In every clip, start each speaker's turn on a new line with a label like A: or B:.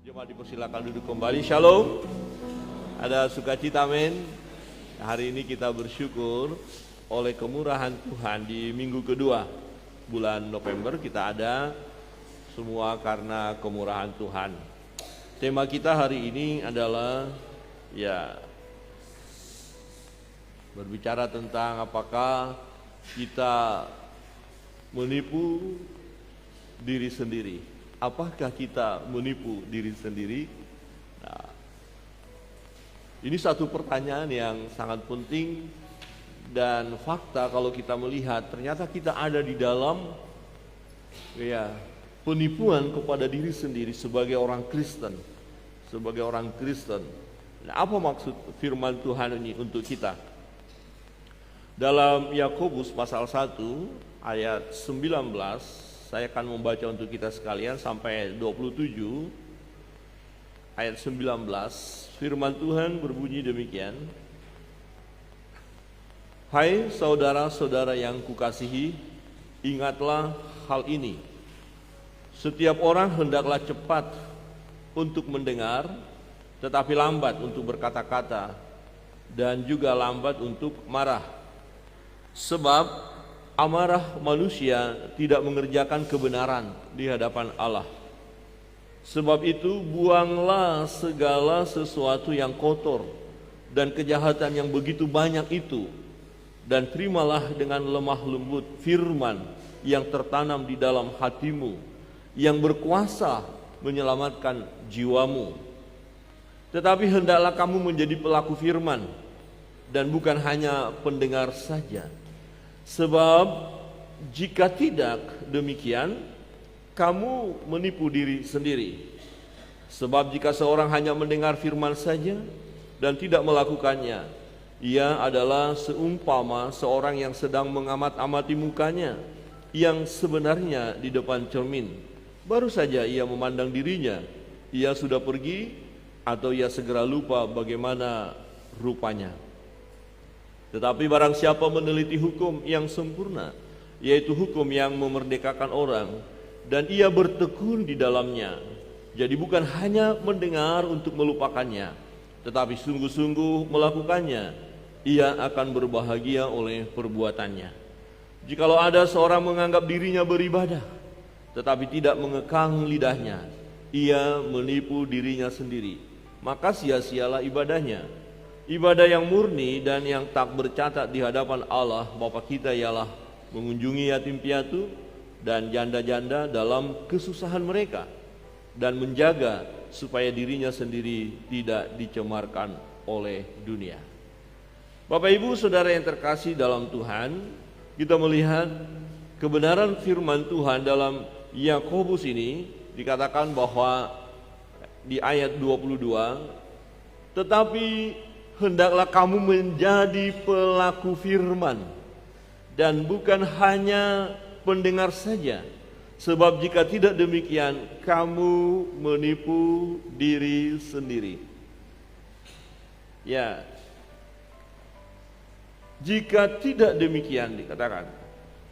A: Jemaat dipersilakan duduk kembali. Shalom. Ada sukacita, amin. Hari ini kita bersyukur oleh kemurahan Tuhan di minggu kedua bulan November kita ada semua karena kemurahan Tuhan. Tema kita hari ini adalah berbicara tentang apakah kita menipu diri sendiri. Apakah kita menipu diri sendiri? Nah, ini satu pertanyaan yang sangat penting dan fakta kalau kita melihat ternyata kita ada di dalam penipuan kepada diri sendiri sebagai orang Kristen. Sebagai orang Kristen. Nah, apa maksud firman Tuhan ini untuk kita? Dalam Yakobus pasal 1 ayat 19, saya akan membaca untuk kita sekalian sampai 27 ayat 19. Firman Tuhan berbunyi demikian. Hai saudara-saudara yang kukasihi, ingatlah hal ini. Setiap orang hendaklah cepat untuk mendengar, tetapi lambat untuk berkata-kata, dan juga lambat untuk marah. Sebab amarah manusia tidak mengerjakan kebenaran di hadapan Allah. Sebab itu buanglah segala sesuatu yang kotor dan kejahatan yang begitu banyak itu, dan terimalah dengan lemah lembut firman yang tertanam di dalam hatimu, yang berkuasa menyelamatkan jiwamu. Tetapi hendaklah kamu menjadi pelaku firman, dan bukan hanya pendengar saja. Sebab jika tidak demikian, kamu menipu diri sendiri. Sebab jika seorang hanya mendengar firman saja dan tidak melakukannya, ia adalah seumpama seorang yang sedang mengamat-amati mukanya yang sebenarnya di depan cermin. Baru saja ia memandang dirinya, ia sudah pergi atau ia segera lupa bagaimana rupanya. Tetapi barang siapa meneliti hukum yang sempurna, yaitu hukum yang memerdekakan orang, dan ia bertekun di dalamnya, jadi bukan hanya mendengar untuk melupakannya, tetapi sungguh-sungguh melakukannya, ia akan berbahagia oleh perbuatannya. Jikalau ada seorang menganggap dirinya beribadah, tetapi tidak mengekang lidahnya, ia menipu dirinya sendiri, maka sia-sialah ibadahnya. Ibadah yang murni dan yang tak bercacat di hadapan Allah Bapa kita ialah mengunjungi yatim piatu dan janda-janda dalam kesusahan mereka, dan menjaga supaya dirinya sendiri tidak dicemarkan oleh dunia. Bapak Ibu Saudara yang terkasih dalam Tuhan, kita melihat kebenaran firman Tuhan dalam Yakobus ini dikatakan bahwa di ayat 22, tetapi hendaklah kamu menjadi pelaku firman dan bukan hanya pendengar saja. Sebab jika tidak demikian, kamu menipu diri sendiri. Ya, jika tidak demikian dikatakan,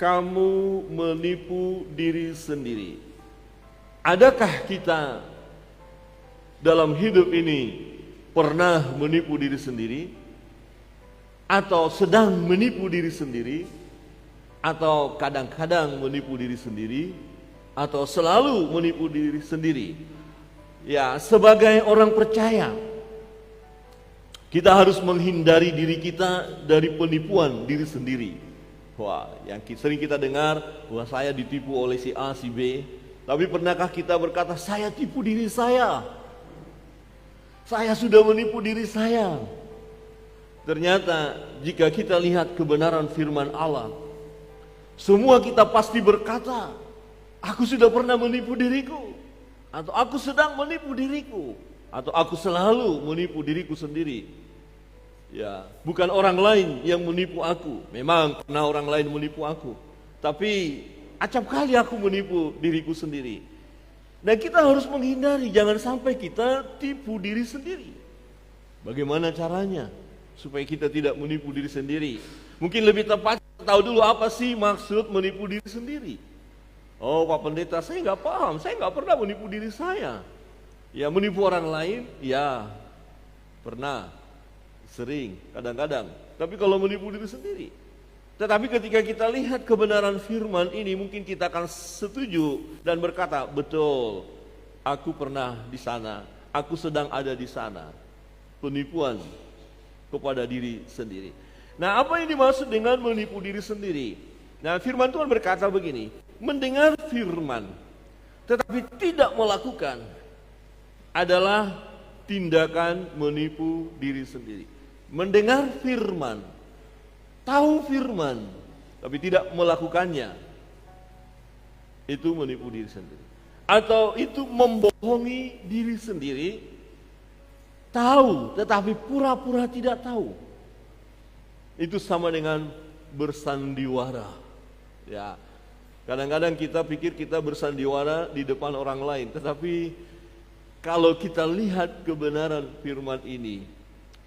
A: kamu menipu diri sendiri. Adakah kita dalam hidup ini pernah menipu diri sendiri, atau sedang menipu diri sendiri, atau kadang-kadang menipu diri sendiri, atau selalu menipu diri sendiri? Ya, sebagai orang percaya, kita harus menghindari diri kita dari penipuan diri sendiri. Wah, yang sering kita dengar, wah saya ditipu oleh si A, si B. Tapi pernahkah kita berkata, saya tipu diri saya? Saya sudah menipu diri saya. Ternyata jika kita lihat kebenaran firman Allah, semua kita pasti berkata, aku sudah pernah menipu diriku, atau aku sedang menipu diriku, atau aku selalu menipu diriku sendiri. Ya, bukan orang lain yang menipu aku. Memang pernah orang lain menipu aku, tapi acap kali aku menipu diriku sendiri. Dan kita harus menghindari, jangan sampai kita tipu diri sendiri. Bagaimana caranya supaya kita tidak menipu diri sendiri? Mungkin lebih tepat tahu dulu apa sih maksud menipu diri sendiri. Oh Pak Pendeta, saya nggak paham, saya nggak pernah menipu diri saya. Ya, menipu orang lain, ya pernah, sering, kadang-kadang. Tapi kalau menipu diri sendiri. Tetapi ketika kita lihat kebenaran firman ini, mungkin kita akan setuju dan berkata, betul, aku pernah di sana, aku sedang ada di sana. Penipuan kepada diri sendiri. Nah, apa yang dimaksud dengan menipu diri sendiri? Nah, firman Tuhan berkata begini, mendengar firman tetapi tidak melakukan adalah tindakan menipu diri sendiri. Mendengar firman, tahu firman, tapi tidak melakukannya, itu menipu diri sendiri. Atau itu membohongi diri sendiri, tahu tetapi pura-pura tidak tahu. Itu sama dengan bersandiwara. Ya, kadang-kadang kita pikir kita bersandiwara di depan orang lain, tetapi kalau kita lihat kebenaran firman ini,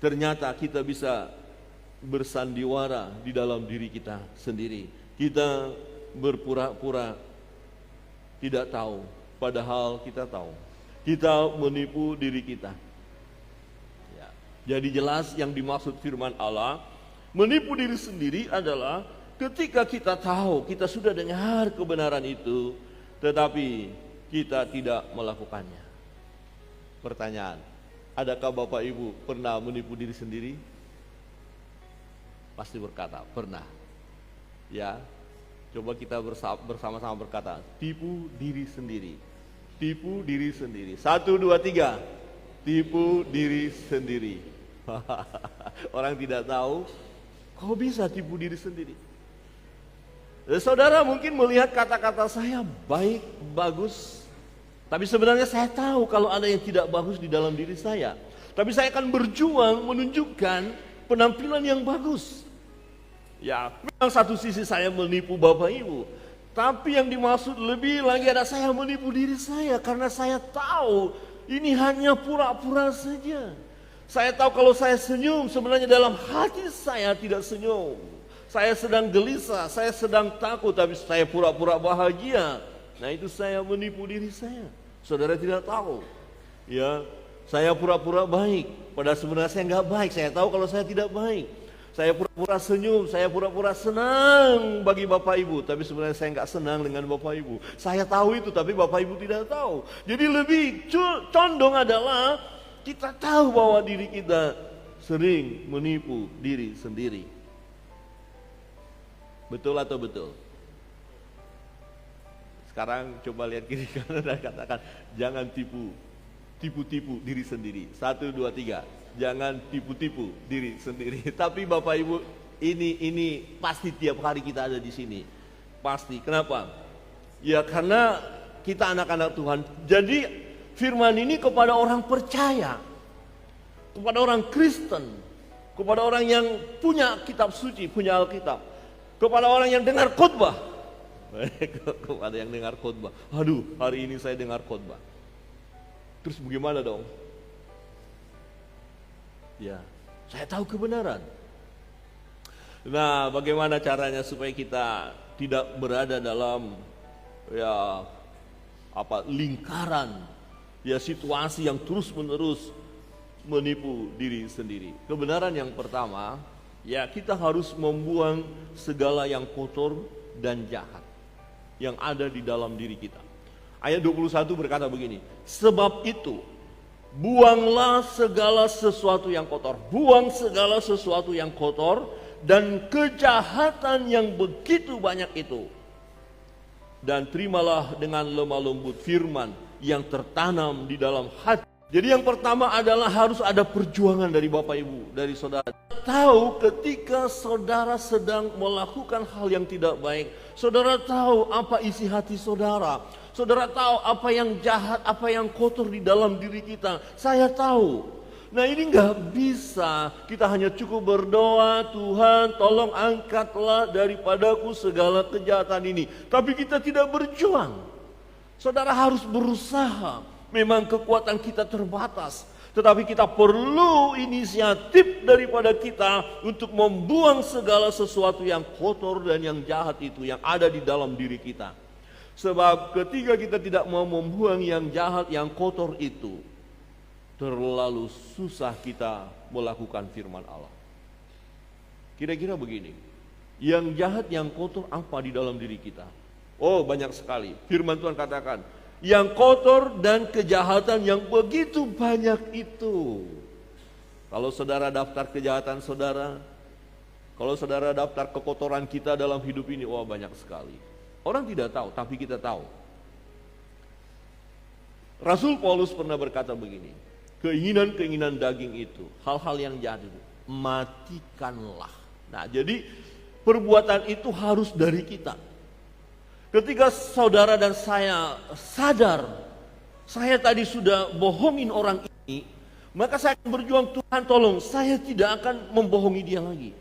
A: ternyata kita bisa bersandiwara di dalam diri kita sendiri. Kita berpura-pura tidak tahu, padahal kita tahu. Kita menipu diri kita. Ya. Jadi jelas yang dimaksud firman Allah, menipu diri sendiri adalah ketika kita tahu, kita sudah dengar kebenaran itu, tetapi kita tidak melakukannya. Pertanyaan, adakah Bapak Ibu pernah menipu diri sendiri? Pasti berkata, pernah. Ya, coba kita bersama-sama berkata, tipu diri sendiri. Tipu diri sendiri. 1, 2, 3. Tipu diri sendiri. Orang tidak tahu, kok bisa tipu diri sendiri? Saudara mungkin melihat kata-kata saya baik, bagus, tapi sebenarnya saya tahu kalau ada yang tidak bagus di dalam diri saya. Tapi saya akan berjuang menunjukkan penampilan yang bagus. Ya, memang satu sisi saya menipu Bapak Ibu, tapi yang dimaksud lebih lagi ada saya menipu diri saya, karena saya tahu ini hanya pura-pura saja. Saya tahu kalau saya senyum, sebenarnya dalam hati saya tidak senyum. Saya sedang gelisah, saya sedang takut, tapi saya pura-pura bahagia. Nah, itu saya menipu diri saya. Saudara tidak tahu. Ya, saya pura-pura baik, padahal sebenarnya saya nggak baik. Saya tahu kalau saya tidak baik. Saya pura-pura senyum, saya pura-pura senang bagi Bapak Ibu, tapi sebenarnya saya nggak senang dengan Bapak Ibu. Saya tahu itu, tapi Bapak Ibu tidak tahu. Jadi lebih condong adalah kita tahu bahwa diri kita sering menipu diri sendiri. Betul atau betul? Sekarang coba lihat kiri kanan dan katakan, jangan tipu-tipu diri sendiri. 1, 2, 3. Jangan tipu-tipu diri sendiri. Tapi Bapak Ibu, ini pasti tiap hari kita ada di sini. Pasti. Kenapa? Ya karena kita anak-anak Tuhan. Jadi firman ini kepada orang percaya, kepada orang Kristen, kepada orang yang punya kitab suci, punya Alkitab, kepada orang yang dengar khotbah. Kepada yang dengar khotbah. Aduh, hari ini saya dengar khotbah. Terus bagaimana dong? Ya, saya tahu kebenaran. Nah, bagaimana caranya supaya kita tidak berada dalam lingkaran situasi yang terus-menerus menipu diri sendiri. Kebenaran yang pertama, kita harus membuang segala yang kotor dan jahat yang ada di dalam diri kita. Ayat 21 berkata begini, sebab itu buanglah segala sesuatu yang kotor. Buang segala sesuatu yang kotor dan kejahatan yang begitu banyak itu. Dan terimalah dengan lemah lembut firman yang tertanam di dalam hati. Jadi yang pertama adalah harus ada perjuangan dari Bapak Ibu, dari saudara. Tahu ketika saudara sedang melakukan hal yang tidak baik, saudara tahu apa isi hati saudara. Saudara tahu apa yang jahat, apa yang kotor di dalam diri kita. Saya tahu. Nah, ini nggak bisa kita hanya cukup berdoa, Tuhan tolong angkatlah daripadaku segala kejahatan ini. Tapi kita tidak berjuang. Saudara harus berusaha. Memang kekuatan kita terbatas, tetapi kita perlu inisiatif daripada kita untuk membuang segala sesuatu yang kotor dan yang jahat itu yang ada di dalam diri kita. Sebab ketika kita tidak mau membuang yang jahat, yang kotor itu, terlalu susah kita melakukan firman Allah. Kira-kira begini, yang jahat, yang kotor apa di dalam diri kita? Oh, banyak sekali. Firman Tuhan katakan, yang kotor dan kejahatan yang begitu banyak itu. Kalau saudara daftar kejahatan saudara, kalau saudara daftar kekotoran kita dalam hidup ini, wah banyak sekali. Orang tidak tahu, tapi kita tahu. Rasul Paulus pernah berkata begini, keinginan-keinginan daging itu, hal-hal yang jahat itu, matikanlah. Nah, jadi perbuatan itu harus dari kita. Ketika saudara dan saya sadar, saya tadi sudah bohongin orang ini, maka saya akan berjuang, Tuhan tolong, saya tidak akan membohongi dia lagi.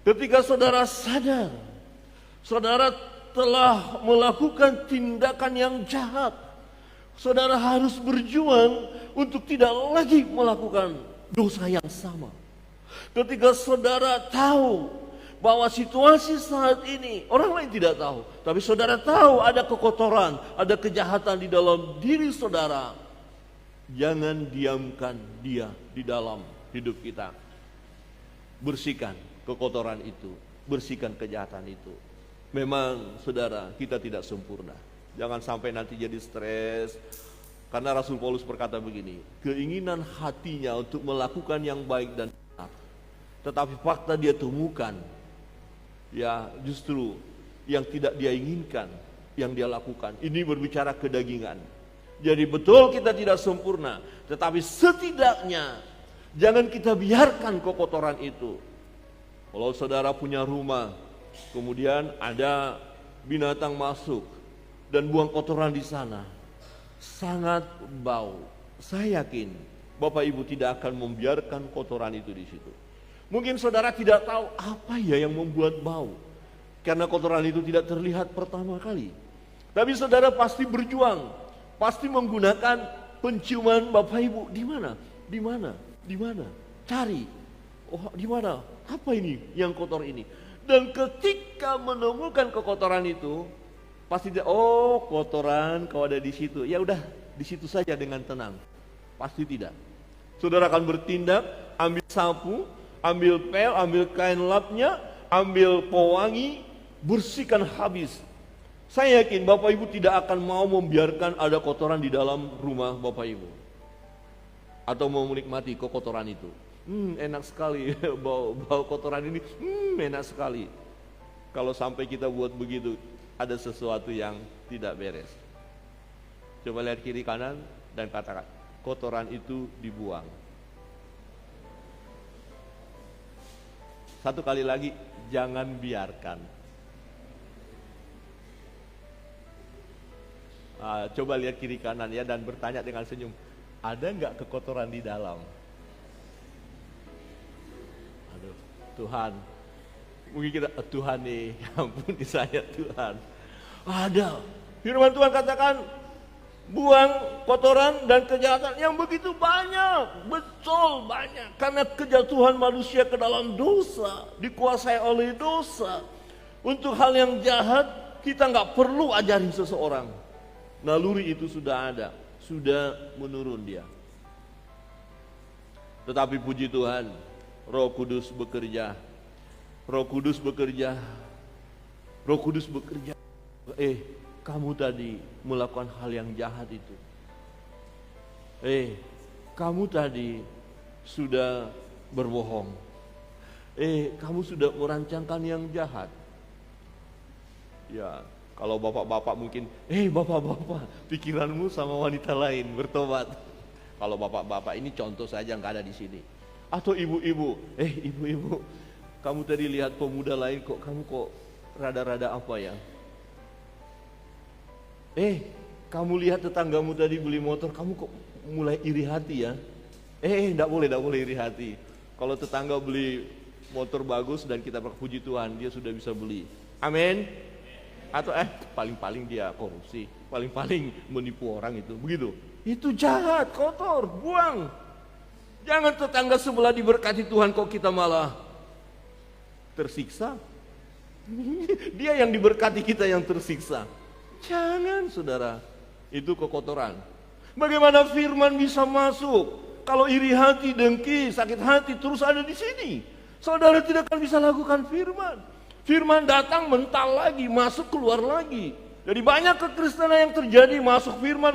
A: Ketika saudara sadar, saudara telah melakukan tindakan yang jahat, saudara harus berjuang untuk tidak lagi melakukan dosa yang sama. Ketika saudara tahu bahwa situasi saat ini orang lain tidak tahu, tapi saudara tahu ada kekotoran, ada kejahatan di dalam diri saudara, jangan diamkan dia di dalam hidup kita. Bersihkan kekotoran itu, bersihkan kejahatan itu. Memang saudara, kita tidak sempurna. Jangan sampai nanti jadi stres. Karena Rasul Paulus berkata begini, keinginan hatinya untuk melakukan yang baik dan benar, tetapi fakta dia temukan, ya justru yang tidak dia inginkan, yang dia lakukan. Ini berbicara kedagingan. Jadi betul kita tidak sempurna, tetapi setidaknya jangan kita biarkan kekotoran itu. Kalau saudara punya rumah, kemudian ada binatang masuk dan buang kotoran di sana, sangat bau. Saya yakin Bapak Ibu tidak akan membiarkan kotoran itu di situ. Mungkin saudara tidak tahu apa ya yang membuat bau, karena kotoran itu tidak terlihat pertama kali. Tapi saudara pasti berjuang, pasti menggunakan penciuman Bapak Ibu. Di mana? Di mana? Di mana? Cari. Oh, di mana? Apa ini yang kotor ini? Dan ketika menemukan kekotoran itu, pasti dia, oh kotoran kau ada di situ. Ya udah, di situ saja dengan tenang. Pasti tidak. Saudara akan bertindak, ambil sapu, ambil pel, ambil kain lapnya, ambil pewangi, bersihkan habis. Saya yakin Bapak Ibu tidak akan mau membiarkan ada kotoran di dalam rumah Bapak Ibu, atau mau menikmati kekotoran itu. Enak sekali bau kotoran ini, enak sekali. Kalau sampai kita buat begitu, ada sesuatu yang tidak beres. Coba lihat kiri kanan dan katakan, kotoran itu dibuang. Satu kali lagi, jangan biarkan. Coba lihat kiri kanan ya, dan bertanya dengan senyum, ada nggak kekotoran di dalam? Aduh, Tuhan, mungkin kita, Tuhan nih, ampuni saya Tuhan. Ada, firman Tuhan katakan, buang kotoran dan kejahatan yang begitu banyak, betul banyak. Karena kejatuhan manusia ke dalam dosa, dikuasai oleh dosa. Untuk hal yang jahat, kita nggak perlu ajarin seseorang. Naluri itu sudah ada, sudah menurun dia. Tetapi puji Tuhan, Roh Kudus bekerja. Roh Kudus bekerja. Roh Kudus bekerja. Kamu tadi melakukan hal yang jahat itu. Kamu tadi sudah berbohong. Kamu sudah merancangkan yang jahat. Ya, kalau bapak-bapak mungkin, bapak-bapak, pikiranmu sama wanita lain, bertobat. Kalau bapak-bapak ini contoh saja, nggak ada di sini. Atau ibu-ibu, ibu-ibu, kamu tadi lihat pemuda lain, kamu kok rada-rada apa ya? Kamu lihat tetanggamu tadi beli motor, kamu kok mulai iri hati ya? Enggak boleh iri hati. Kalau tetangga beli motor bagus dan kita puji Tuhan, dia sudah bisa beli. Amin. Atau paling-paling dia korupsi, paling-paling menipu orang itu, begitu. Itu jahat, kotor, buang. Jangan tetangga sebelah diberkati Tuhan kok kita malah tersiksa. Dia yang diberkati, kita yang tersiksa. Jangan saudara, itu kekotoran. Bagaimana firman bisa masuk? Kalau iri hati, dengki, sakit hati terus ada di sini, saudara tidak akan bisa lakukan firman. Firman datang mental lagi, masuk keluar lagi. Jadi banyak kekristenan yang terjadi, masuk firman,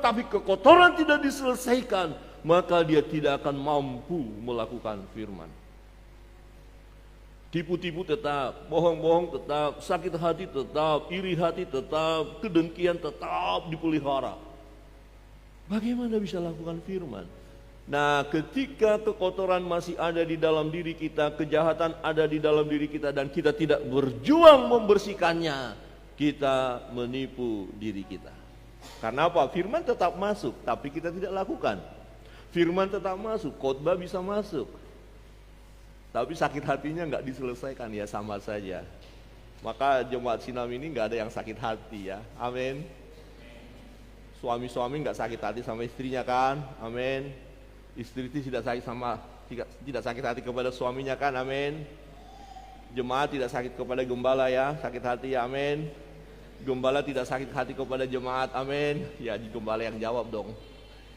A: tapi kekotoran tidak diselesaikan, maka dia tidak akan mampu melakukan firman. Tipu-tipu tetap, bohong-bohong tetap, sakit hati tetap, iri hati tetap, kedengkian tetap dipelihara. Bagaimana bisa lakukan firman? Nah, ketika kekotoran masih ada di dalam diri kita, kejahatan ada di dalam diri kita, dan kita tidak berjuang membersihkannya, kita menipu diri kita. Karena apa? Firman tetap masuk, tapi kita tidak lakukan. Firman tetap masuk, khotbah bisa masuk, tapi sakit hatinya nggak diselesaikan, ya sama saja. Maka jemaat Sinam ini nggak ada yang sakit hati, ya. Amin. Suami-suami nggak sakit hati sama istrinya kan? Amin. Istri tidak sakit hati kepada suaminya kan? Amin. Jemaat tidak sakit kepada gembala, ya, sakit hati, ya, amin. Gembala tidak sakit hati kepada jemaat, amin. Ya, gembala yang jawab dong.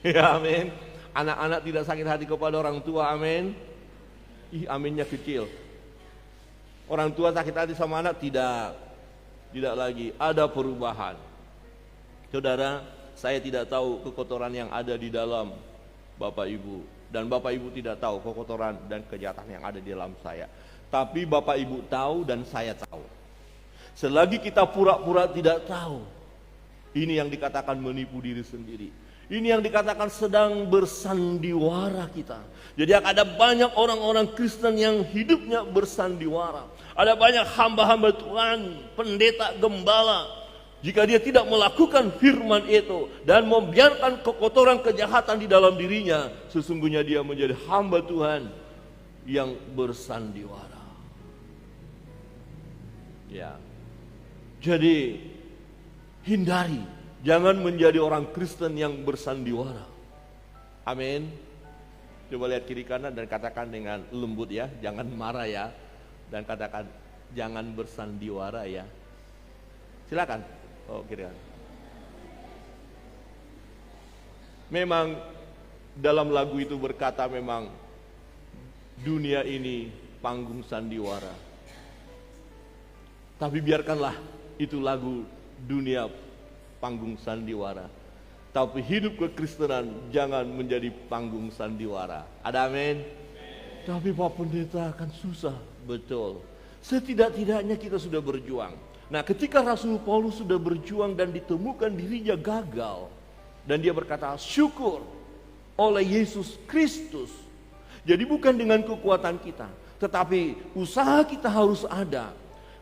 A: Ya, amin. Anak-anak tidak sakit hati kepada orang tua, amin. Ih, aminnya kecil. Orang tua sakit hati sama anak, tidak lagi. Ada perubahan. Saudara, saya tidak tahu kekotoran yang ada di dalam Bapak Ibu, dan Bapak Ibu tidak tahu kekotoran dan kejahatan yang ada di dalam saya. Tapi Bapak Ibu tahu dan saya tahu. Selagi kita pura-pura tidak tahu, ini yang dikatakan menipu diri sendiri. Ini yang dikatakan sedang bersandiwara kita. Jadi ada banyak orang-orang Kristen yang hidupnya bersandiwara. Ada banyak hamba-hamba Tuhan, pendeta, gembala. Jika dia tidak melakukan firman itu dan membiarkan kekotoran kejahatan di dalam dirinya, sesungguhnya dia menjadi hamba Tuhan yang bersandiwara. Ya. Jadi hindari, jangan menjadi orang Kristen yang bersandiwara. Amin. Coba lihat kiri kanan dan katakan dengan lembut, ya, jangan marah, ya, dan katakan jangan bersandiwara, ya. Silakan. Oh, kira. Memang dalam lagu itu berkata memang dunia ini panggung sandiwara. Tapi biarkanlah itu lagu dunia panggung sandiwara. Tapi hidup kekristenan jangan menjadi panggung sandiwara. Ada amin? Tapi Pak Pendeta akan susah. Betul. Setidak-tidaknya kita sudah berjuang. Nah, ketika Rasul Paulus sudah berjuang dan ditemukan dirinya gagal, dan dia berkata syukur oleh Yesus Kristus. Jadi bukan dengan kekuatan kita, tetapi usaha kita harus ada.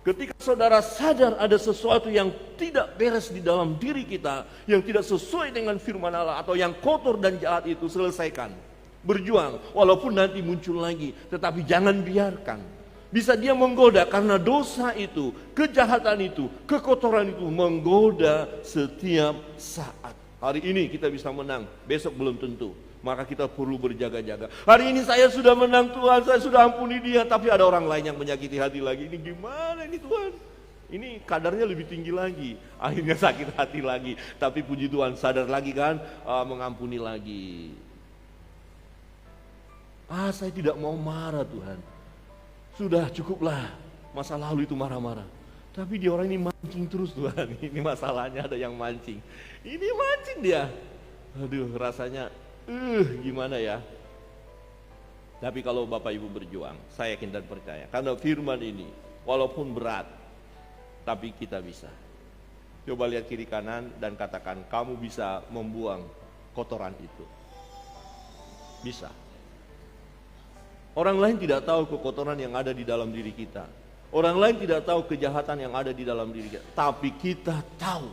A: Ketika saudara sadar ada sesuatu yang tidak beres di dalam diri kita, yang tidak sesuai dengan firman Allah, atau yang kotor dan jahat itu, selesaikan. Berjuang, walaupun nanti muncul lagi, tetapi jangan biarkan. Bisa dia menggoda, karena dosa itu, kejahatan itu, kekotoran itu menggoda setiap saat. Hari ini kita bisa menang, besok belum tentu. Maka kita perlu berjaga-jaga. Hari ini saya sudah menang Tuhan, saya sudah ampuni dia, tapi ada orang lain yang menyakiti hati lagi. Ini gimana ini Tuhan? Ini kadarnya lebih tinggi lagi. Akhirnya sakit hati lagi. Tapi puji Tuhan, sadar lagi kan, mengampuni lagi. Saya tidak mau marah Tuhan. Sudah cukuplah, masa lalu itu marah-marah. Tapi dia orang ini mancing terus Tuhan. Ini masalahnya, ada yang mancing. Ini mancing dia. Aduh, rasanya gimana ya. Tapi kalau Bapak Ibu berjuang, saya yakin dan percaya, karena firman ini walaupun berat, tapi kita bisa. Coba lihat kiri kanan dan katakan, kamu bisa membuang kotoran itu. Bisa. Orang lain tidak tahu kekotoran yang ada di dalam diri kita. Orang lain tidak tahu kejahatan yang ada di dalam diri kita. Tapi kita tahu.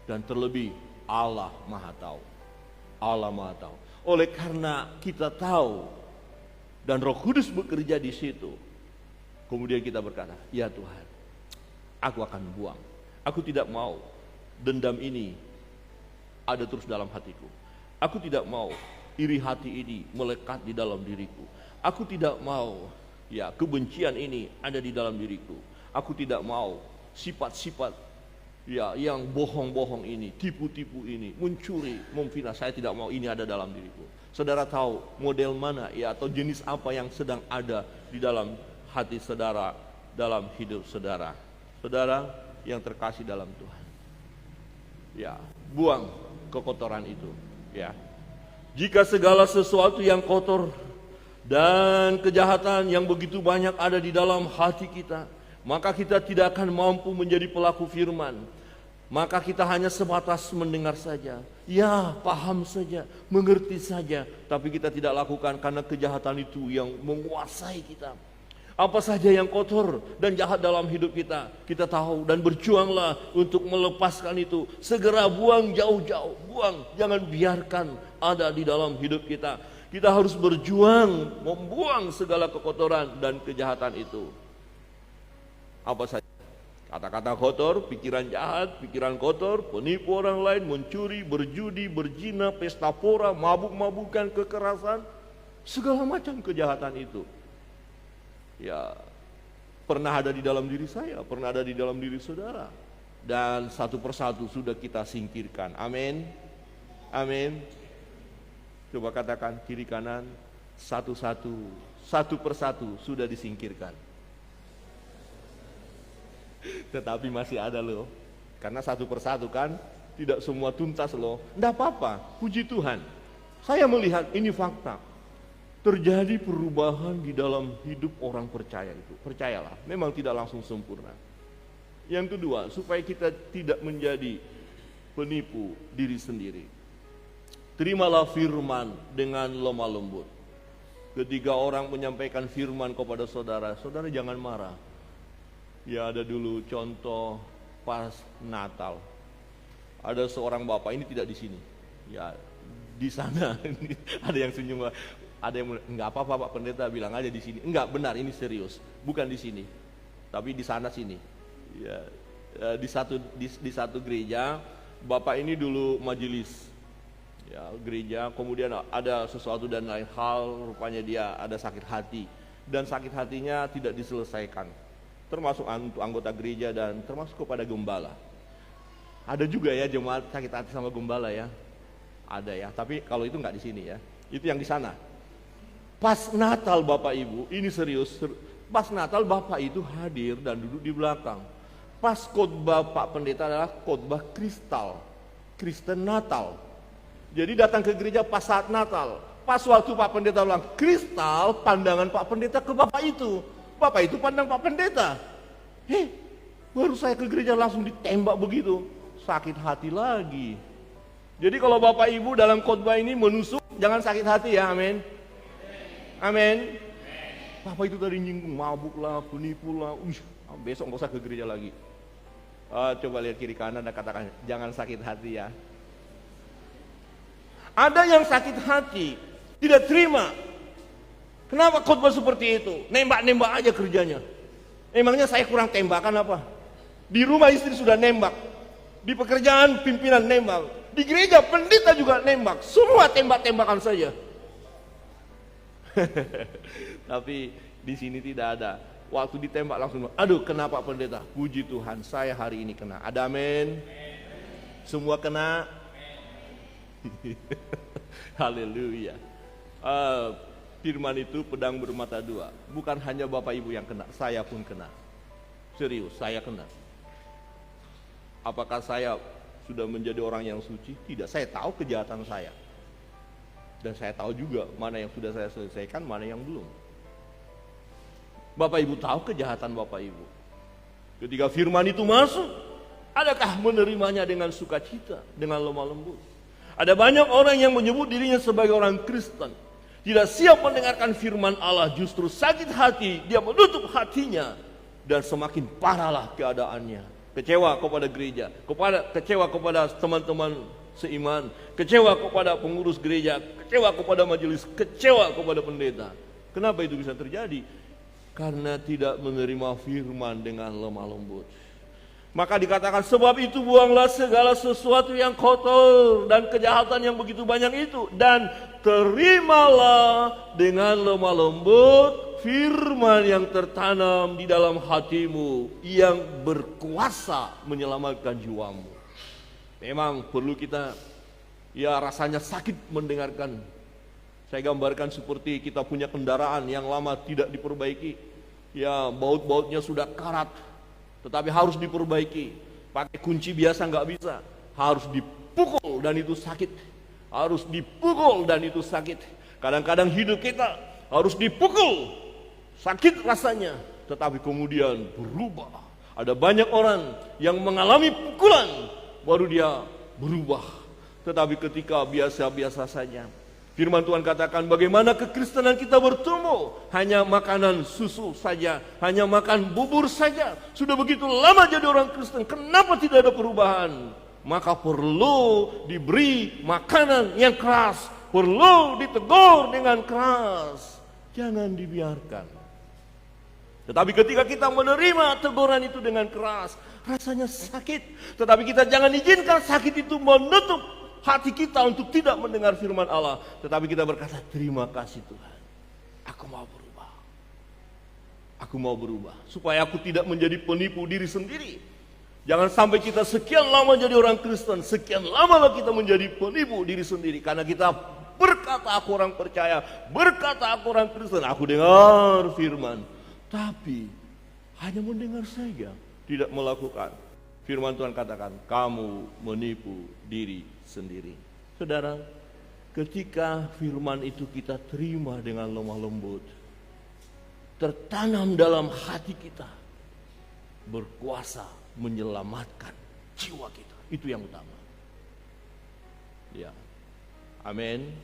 A: Dan terlebih Allah Maha tahu. Allah Maha tahu. Oleh karena kita tahu dan Roh Kudus bekerja di situ, kemudian kita berkata, ya Tuhan, aku akan buang. Aku tidak mau dendam ini ada terus dalam hatiku. Aku tidak mau iri hati ini melekat di dalam diriku. Aku tidak mau kebencian ini ada di dalam diriku. Aku tidak mau sifat-sifat Ya, yang bohong-bohong ini, tipu-tipu ini, mencuri, memfitnah, saya tidak mau ini ada dalam diriku. Saudara tahu model mana ya atau jenis apa yang sedang ada di dalam hati saudara, dalam hidup saudara. Saudara yang terkasih dalam Tuhan. Ya, buang kekotoran itu, ya. Jika segala sesuatu yang kotor dan kejahatan yang begitu banyak ada di dalam hati kita, maka kita tidak akan mampu menjadi pelaku firman. Maka kita hanya sebatas mendengar saja, ya paham saja, mengerti saja, tapi kita tidak lakukan karena kejahatan itu yang menguasai kita. Apa saja yang kotor dan jahat dalam hidup kita, kita tahu dan berjuanglah untuk melepaskan itu. Segera buang jauh-jauh, buang, jangan biarkan ada di dalam hidup kita. Kita harus berjuang membuang segala kekotoran dan kejahatan itu. Apa saja? Kata-kata kotor, pikiran jahat, pikiran kotor, penipu orang lain, mencuri, berjudi, berzina, pesta pora, mabuk-mabukan, kekerasan, segala macam kejahatan itu. Ya, pernah ada di dalam diri saya, pernah ada di dalam diri saudara. Dan satu persatu sudah kita singkirkan. Amin. Amin. Coba katakan kiri kanan, satu-satu, satu persatu sudah disingkirkan. Tetapi masih ada loh, karena satu persatu kan, tidak semua tuntas loh. Tidak apa-apa, puji Tuhan. Saya melihat ini fakta. Terjadi perubahan di dalam hidup orang percaya itu. Percayalah, memang tidak langsung sempurna. Yang kedua, supaya kita tidak menjadi penipu diri sendiri. Terimalah firman dengan lemah lembut. Ketika orang menyampaikan firman kepada saudara, saudara jangan marah. Ya, ada dulu contoh pas Natal. Ada seorang bapak, ini tidak di sini. Ya, di sana ada yang senyum, ada yang enggak apa-apa Pak Pendeta, bilang aja di sini. Enggak, benar, ini serius. Bukan di sini. Tapi di sana sini. Ya, di satu gereja, bapak ini dulu majelis. Ya, gereja, kemudian ada sesuatu dan lain hal, rupanya dia ada sakit hati. Dan sakit hatinya tidak diselesaikan. Termasuk untuk anggota gereja dan termasuk kepada gembala. Ada juga ya jemaat sakit hati sama gembala ya. Ada ya, tapi kalau itu nggak di sini ya. Itu yang di sana. Pas Natal Bapak Ibu, ini serius. Pas Natal Bapak itu hadir dan duduk di belakang. Pas khotbah Pak Pendeta adalah khotbah kristal, Kristen Natal. Jadi datang ke gereja pas saat Natal. Pas waktu Pak Pendeta bilang kristal, pandangan Pak Pendeta ke Bapak itu. Bapak itu pandang Pak Pendeta. Baru saya ke gereja langsung ditembak begitu. Sakit hati lagi. Jadi kalau Bapak Ibu dalam khotbah ini menusuk, jangan sakit hati ya, amin. Amin. Bapak itu tadi nyinggung, mabuk lah, penipu lah. Besok nggak usah ke gereja lagi. Coba lihat kiri kanan dan katakan, jangan sakit hati ya. Ada yang sakit hati, tidak terima. Kenapa khotbah seperti itu? Nembak-nembak aja kerjanya. Emangnya saya kurang tembakan apa? Di rumah istri sudah nembak. Di pekerjaan pimpinan nembak. Di gereja pendeta juga nembak. Semua tembak-tembakan saja. Tapi di sini tidak ada. Waktu ditembak langsung, aduh kenapa pendeta? Puji Tuhan, saya hari ini kena. Ada amin? Semua kena? Haleluya. Firman itu pedang bermata dua. Bukan hanya Bapak Ibu yang kena, saya pun kena. Serius, saya kena. Apakah saya sudah menjadi orang yang suci? Tidak, saya tahu kejahatan saya. Dan saya tahu juga mana yang sudah saya selesaikan, mana yang belum. Bapak Ibu tahu kejahatan Bapak Ibu. Ketika firman itu masuk, adakah menerimanya dengan sukacita, dengan lemah lembut? Ada banyak orang yang menyebut dirinya sebagai orang Kristen, tidak siap mendengarkan firman Allah, justru sakit hati, dia menutup hatinya, dan semakin parahlah keadaannya. Kecewa kepada gereja, kecewa kepada teman-teman seiman, kecewa kepada pengurus gereja, kecewa kepada majelis, kecewa kepada pendeta. Kenapa itu bisa terjadi? Karena tidak menerima firman dengan lemah lembut. Maka dikatakan, sebab itu buanglah segala sesuatu yang kotor dan kejahatan yang begitu banyak itu, dan terimalah dengan lemah lembut firman yang tertanam di dalam hatimu, yang berkuasa menyelamatkan jiwamu. Memang perlu kita, ya rasanya sakit mendengarkan. Saya gambarkan seperti kita punya kendaraan yang lama tidak diperbaiki. Ya, baut-bautnya sudah karat, tetapi harus diperbaiki. Pakai kunci biasa nggak bisa, harus dipukul dan itu sakit. Harus dipukul dan itu sakit. Kadang-kadang hidup kita harus dipukul, sakit rasanya, tetapi kemudian berubah. Ada banyak orang yang mengalami pukulan, baru dia berubah. Tetapi ketika biasa-biasa saja, firman Tuhan katakan bagaimana kekristenan kita bertumbuh, hanya makanan susu saja, hanya makan bubur saja. Sudah begitu lama jadi orang Kristen, kenapa tidak ada perubahan? Maka perlu diberi makanan yang keras, perlu ditegur dengan keras. Jangan dibiarkan. Tetapi ketika kita menerima teguran itu dengan keras, rasanya sakit. Tetapi kita jangan izinkan sakit itu menutup hati kita untuk tidak mendengar firman Allah. Tetapi kita berkata, terima kasih Tuhan, aku mau berubah. Aku mau berubah, supaya aku tidak menjadi penipu diri sendiri. Jangan sampai kita sekian lama jadi orang Kristen, sekian lama kita menjadi penipu diri sendiri. Karena kita berkata aku orang percaya, berkata aku orang Kristen, aku dengar firman, tapi hanya mendengar saja, tidak melakukan. Firman Tuhan katakan, kamu menipu diri sendiri. Saudara, ketika firman itu kita terima dengan lemah lembut, tertanam dalam hati kita, berkuasa menyelamatkan jiwa kita. Itu yang utama. Ya. Amin.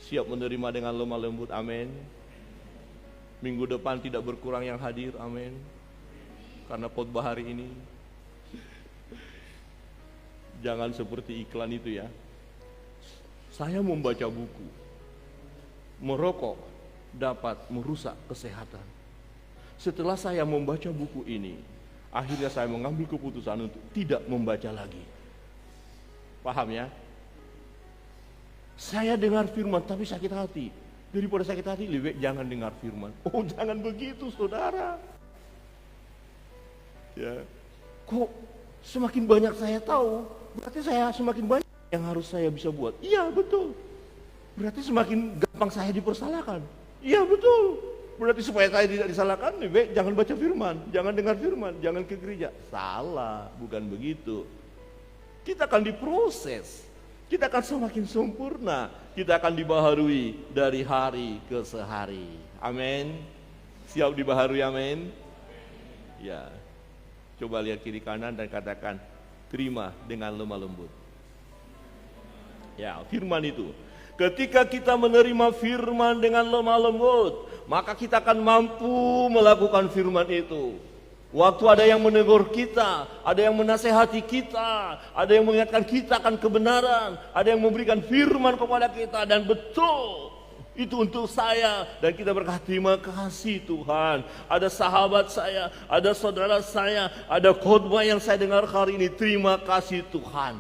A: Siap menerima dengan lemah lembut. Amin. Minggu depan tidak berkurang yang hadir. Amin. Karena khotbah hari ini, jangan seperti iklan itu ya. Saya membaca buku, merokok dapat merusak kesehatan. Setelah saya membaca buku ini, akhirnya saya mengambil keputusan untuk tidak membaca lagi. Paham ya? Saya dengar firman tapi sakit hati. Daripada sakit hati, lebih jangan dengar firman. Oh, jangan begitu saudara. Ya. Kok semakin banyak saya tahu, berarti saya semakin banyak yang harus saya bisa buat. Iya betul. Berarti semakin gampang saya dipersalahkan. Iya betul. Berarti supaya saya tidak disalahkan, lebih jangan baca firman, jangan dengar firman, jangan ke gereja. Salah, bukan begitu. Kita akan diproses, kita akan semakin sempurna, kita akan dibaharui dari hari ke sehari. Amin. Siap dibaharui, amin. Ya. Coba lihat kiri kanan dan katakan, terima dengan lemah lembut. Ya, firman itu. Ketika kita menerima firman dengan lemah lembut, maka kita akan mampu melakukan firman itu. Waktu ada yang menegur kita, ada yang menasehati kita, ada yang mengingatkan kita akan kebenaran, ada yang memberikan firman kepada kita, dan betul itu untuk saya. Dan kita berkata, terima kasih Tuhan. Ada sahabat saya, ada saudara saya, ada khotbah yang saya dengar hari ini, terima kasih Tuhan.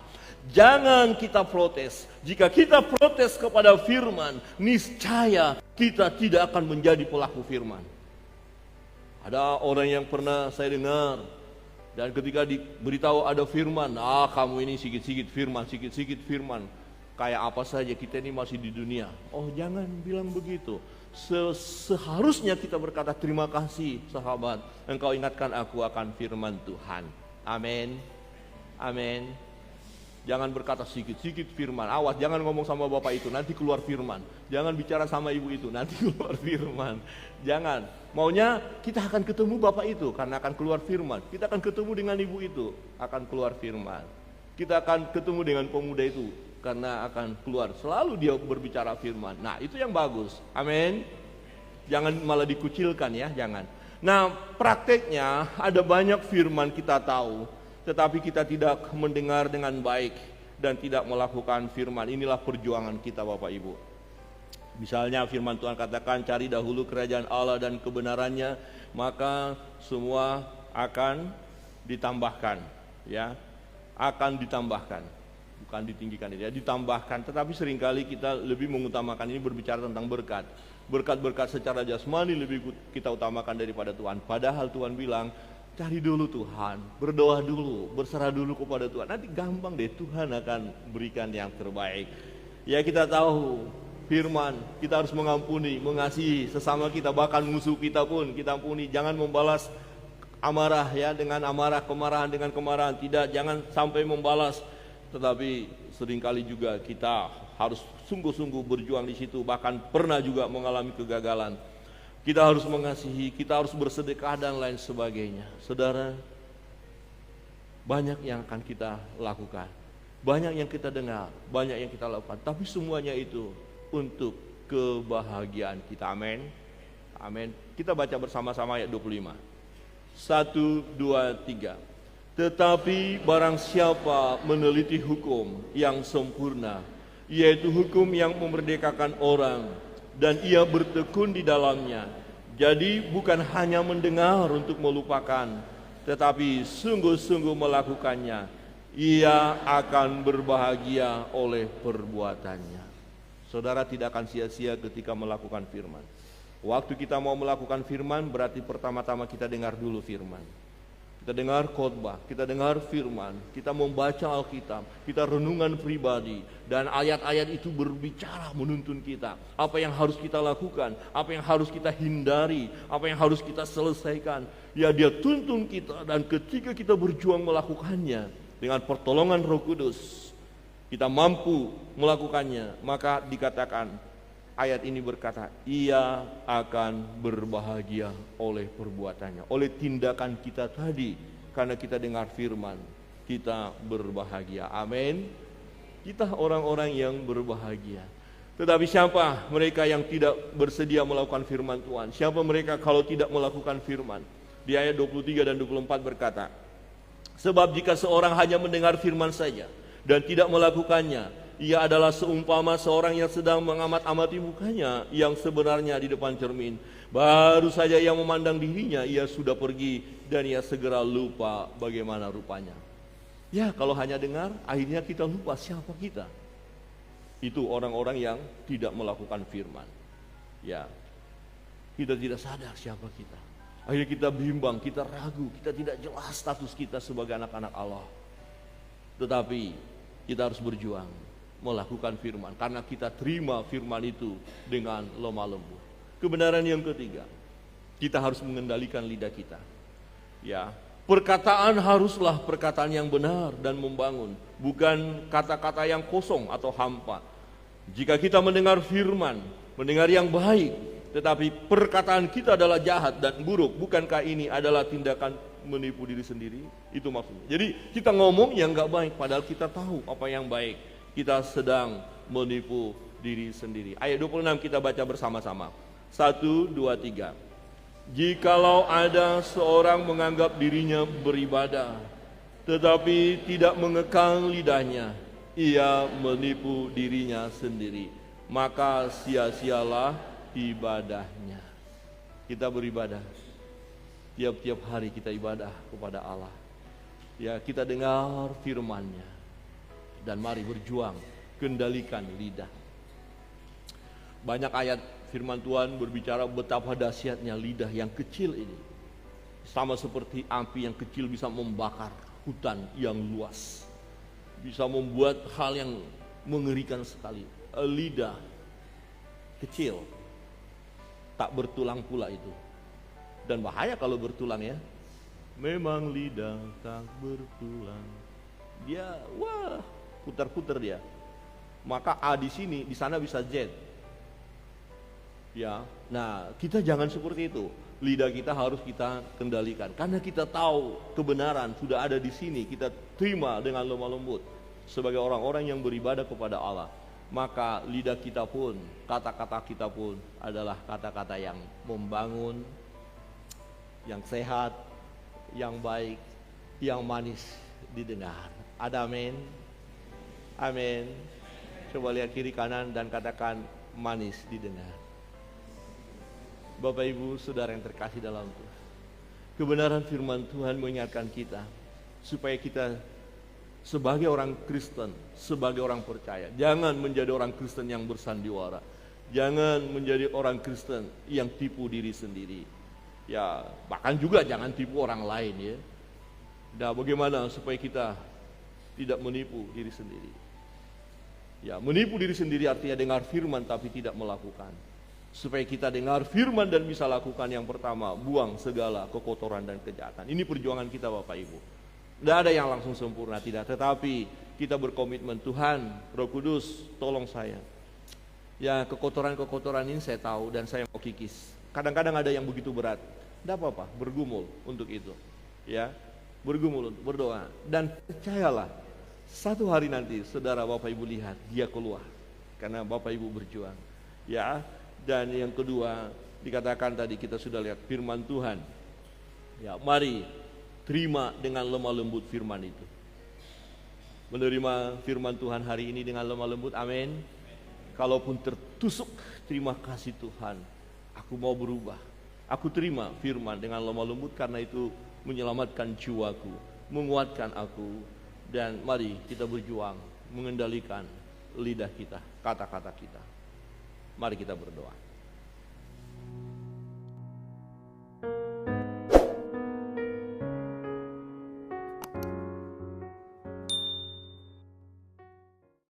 A: Jangan kita protes. Jika kita protes kepada firman, niscaya kita tidak akan menjadi pelaku firman. Ada orang yang pernah saya dengar, dan ketika diberitahu ada firman, kamu ini sikit-sikit firman. Kayak apa saja, kita ini masih di dunia. Oh, jangan bilang begitu. Seharusnya kita berkata, terima kasih sahabat, engkau ingatkan aku akan firman Tuhan. Amin. Amin. Jangan berkata sikit-sikit firman. Awas, jangan ngomong sama bapak itu, nanti keluar firman. Jangan bicara sama ibu itu, nanti keluar firman. Jangan. Maunya kita akan ketemu bapak itu karena akan keluar firman. Kita akan ketemu dengan ibu itu, akan keluar firman. Kita akan ketemu dengan pemuda itu karena akan keluar. Selalu dia berbicara firman. Nah, itu yang bagus. Amin. Jangan malah dikucilkan ya, jangan. Nah, prakteknya ada banyak firman kita tahu, tetapi kita tidak mendengar dengan baik dan tidak melakukan firman. Inilah perjuangan kita Bapak Ibu. Misalnya firman Tuhan katakan, cari dahulu kerajaan Allah dan kebenarannya, maka semua akan ditambahkan, ya, akan ditambahkan, bukan ditinggikan, ya, ditambahkan. Tetapi seringkali kita lebih mengutamakan ini berbicara tentang berkat. Berkat-berkat secara jasmani lebih kita utamakan daripada Tuhan. Padahal Tuhan bilang, cari dulu Tuhan, berdoa dulu, berserah dulu kepada Tuhan. Nanti gampang deh, Tuhan akan berikan yang terbaik. Ya, kita tahu firman, kita harus mengampuni, mengasihi sesama kita, bahkan musuh kita pun kita ampuni. Jangan membalas amarah, ya, dengan amarah, kemarahan dengan kemarahan. Tidak, jangan sampai membalas. Tetapi seringkali juga kita harus sungguh-sungguh berjuang di situ, bahkan pernah juga mengalami kegagalan. Kita harus mengasihi, kita harus bersedekah dan lain sebagainya. Saudara, banyak yang akan kita lakukan, banyak yang kita dengar, banyak yang kita lakukan, tapi semuanya itu untuk kebahagiaan kita. Amin. Amin. Kita baca bersama-sama ayat 25. 1, 2, 3. Tetapi barang siapa meneliti hukum yang sempurna, yaitu hukum yang memerdekakan orang, dan ia bertekun di dalamnya, jadi bukan hanya mendengar untuk melupakan, tetapi sungguh-sungguh melakukannya, ia akan berbahagia oleh perbuatannya. Saudara tidak akan sia-sia ketika melakukan firman. Waktu kita mau melakukan firman, berarti pertama-tama kita dengar dulu firman. Kita dengar khotbah, kita dengar firman, kita membaca Alkitab, kita renungan pribadi, dan ayat-ayat itu berbicara menuntun kita. Apa yang harus kita lakukan, apa yang harus kita hindari, apa yang harus kita selesaikan. Ya, dia tuntun kita, dan ketika kita berjuang melakukannya dengan pertolongan Roh Kudus, kita mampu melakukannya, maka dikatakan, ayat ini berkata, ia akan berbahagia oleh perbuatannya, oleh tindakan kita tadi. Karena kita dengar firman, kita berbahagia. Amin. Kita orang-orang yang berbahagia. Tetapi siapa mereka yang tidak bersedia melakukan firman Tuhan? Siapa mereka kalau tidak melakukan firman? Di ayat 23 dan 24 berkata, sebab jika seorang hanya mendengar firman saja dan tidak melakukannya, ia adalah seumpama seorang yang sedang mengamat-amati mukanya yang sebenarnya di depan cermin. Baru saja ia memandang dirinya, ia sudah pergi dan ia segera lupa bagaimana rupanya. Ya, kalau hanya dengar, akhirnya kita lupa siapa kita. Itu orang-orang yang tidak melakukan firman. Ya, kita tidak sadar siapa kita. Akhirnya kita bimbang, kita ragu, kita tidak jelas status kita sebagai anak-anak Allah. Tetapi kita harus berjuang melakukan firman, karena kita terima firman itu dengan lemah lembut. Kebenaran yang ketiga, kita harus mengendalikan lidah kita. Ya, perkataan haruslah perkataan yang benar dan membangun, bukan kata-kata yang kosong atau hampa. Jika kita mendengar firman, mendengar yang baik, tetapi perkataan kita adalah jahat dan buruk, bukankah ini adalah tindakan menipu diri sendiri? Itu maksudnya. Jadi kita ngomong yang gak baik, padahal kita tahu apa yang baik. Kita sedang menipu diri sendiri. Ayat 26 kita baca bersama-sama. 1, 2, 3. Jikalau ada seorang menganggap dirinya beribadah, tetapi tidak mengekang lidahnya, ia menipu dirinya sendiri. Maka sia-sialah ibadahnya. Kita beribadah. Tiap-tiap hari kita ibadah kepada Allah. Ya, kita dengar firman-Nya. Dan mari berjuang, kendalikan lidah. Banyak ayat firman Tuhan berbicara betapa dahsyatnya lidah yang kecil ini. Sama seperti api yang kecil bisa membakar hutan yang luas. Bisa membuat hal yang mengerikan sekali. Lidah kecil, tak bertulang pula itu. Dan bahaya kalau bertulang, ya. Memang lidah tak bertulang. Dia, wah, putar-putar dia. Maka A di sini, di sana bisa Z. Ya, nah kita jangan seperti itu. Lidah kita harus kita kendalikan, karena kita tahu kebenaran sudah ada di sini. Kita terima dengan lemah lembut sebagai orang-orang yang beribadah kepada Allah. Maka lidah kita pun, kata-kata kita pun adalah kata-kata yang membangun, yang sehat, yang baik, yang manis didengar. Ada amin? Amin. Coba lihat kiri kanan dan katakan manis didengar. Bapak Ibu Saudara yang terkasih dalam Tuhan, kebenaran firman Tuhan mengingatkan kita supaya kita sebagai orang Kristen, sebagai orang percaya, jangan menjadi orang Kristen yang bersandiwara, jangan menjadi orang Kristen yang tipu diri sendiri. Ya, bahkan juga jangan tipu orang lain ya. Nah, bagaimana supaya kita tidak menipu diri sendiri? Ya, menipu diri sendiri artinya dengar firman tapi tidak melakukan. Supaya kita dengar firman dan bisa lakukan, yang pertama, buang segala kekotoran dan kejahatan. Ini perjuangan kita Bapak Ibu. Tidak ada yang langsung sempurna, tidak. Tetapi kita berkomitmen, Tuhan, Roh Kudus, tolong saya. Ya, kekotoran-kekotoran ini saya tahu dan saya mau kikis. Kadang-kadang ada yang begitu berat. Tidak apa-apa, bergumul untuk itu. Ya, bergumul, berdoa. Dan percayalah, satu hari nanti saudara Bapak Ibu lihat dia keluar karena Bapak Ibu berjuang. Ya, dan yang kedua dikatakan tadi kita sudah lihat firman Tuhan. Ya, mari terima dengan lemah lembut firman itu. Menerima firman Tuhan hari ini dengan lemah lembut, amin. Kalaupun tertusuk, terima kasih Tuhan, aku mau berubah. Aku terima firman dengan lemah lembut karena itu menyelamatkan jiwaku, menguatkan aku. Dan mari kita berjuang mengendalikan lidah kita, kata-kata kita. Mari kita berdoa.